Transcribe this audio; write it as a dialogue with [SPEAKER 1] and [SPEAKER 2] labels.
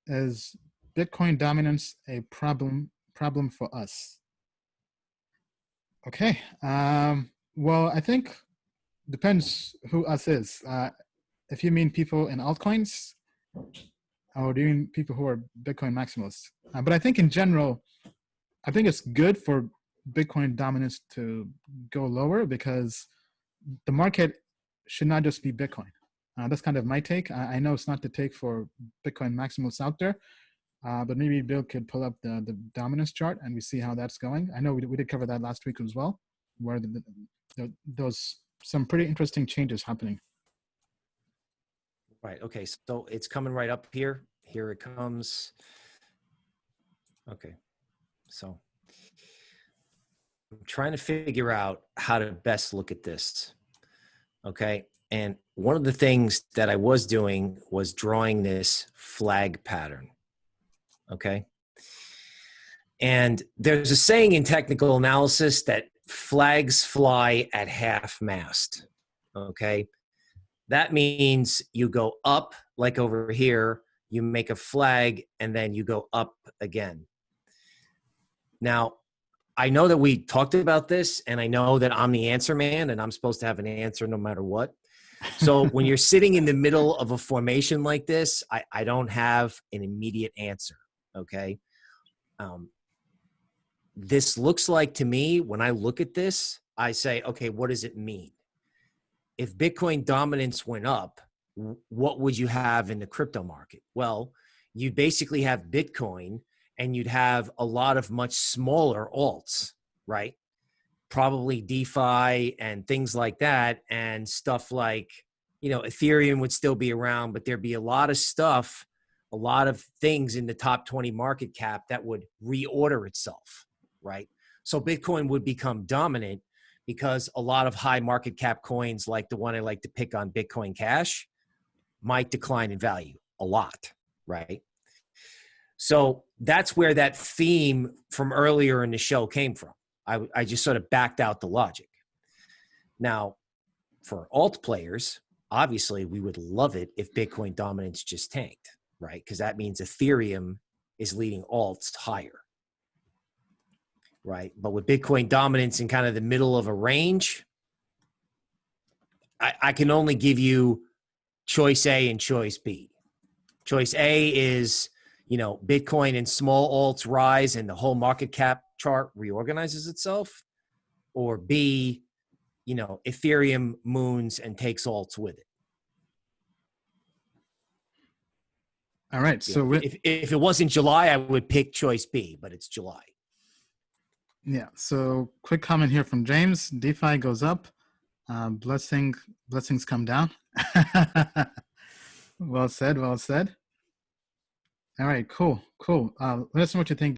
[SPEAKER 1] is Bitcoin dominance a problem for us? Okay. Well, I think depends who us is. If you mean people in altcoins, or do you mean people who are Bitcoin maximalists? But I think in general, I think it's good for Bitcoin dominance to go lower because the market should not just be Bitcoin. That's kind of my take. I know it's not the take for Bitcoin maximalists out there, but maybe Bill could pull up the dominance chart and we see how that's going. I know we did cover that last week as well, where those some pretty interesting changes happening.
[SPEAKER 2] Right. Okay. So it's coming right up here. Here it comes. Okay. So I'm trying to figure out how to best look at this. Okay. And one of the things that I was doing was drawing this flag pattern. Okay. And there's a saying in technical analysis that flags fly at half mast. Okay. That means you go up, like over here, you make a flag, and then you go up again. Now, I know that we talked about this, and I know that I'm the answer man, and I'm supposed to have an answer no matter what. So when you're sitting in the middle of a formation like this, I don't have an immediate answer, okay? This looks like, to me, when I look at this, I say, okay, what does it mean? If Bitcoin dominance went up, what would you have in the crypto market? Well, you'd basically have Bitcoin and you'd have a lot of much smaller alts, right? Probably DeFi and things like that, and stuff like, Ethereum would still be around, but there'd be a lot of stuff, a lot of things in the top 20 market cap that would reorder itself, right? So Bitcoin would become dominant because a lot of high market cap coins, like the one I like to pick on, Bitcoin Cash, might decline in value a lot, right? So that's where that theme from earlier in the show came from. I just sort of backed out the logic. Now, for alt players, obviously we would love it if Bitcoin dominance just tanked, right? Because that means Ethereum is leading alts higher, right? But with Bitcoin dominance in kind of the middle of a range, I can only give you choice A and choice B. Choice A is, Bitcoin and small alts rise and the whole market cap chart reorganizes itself. Or B, Ethereum moons and takes alts with it.
[SPEAKER 1] All right. So
[SPEAKER 2] if it wasn't July, I would pick choice B, but it's July.
[SPEAKER 1] Yeah. So quick comment here from James. DeFi goes up. Blessings come down. Well said. Well said. All right. Cool. Let us know what you think.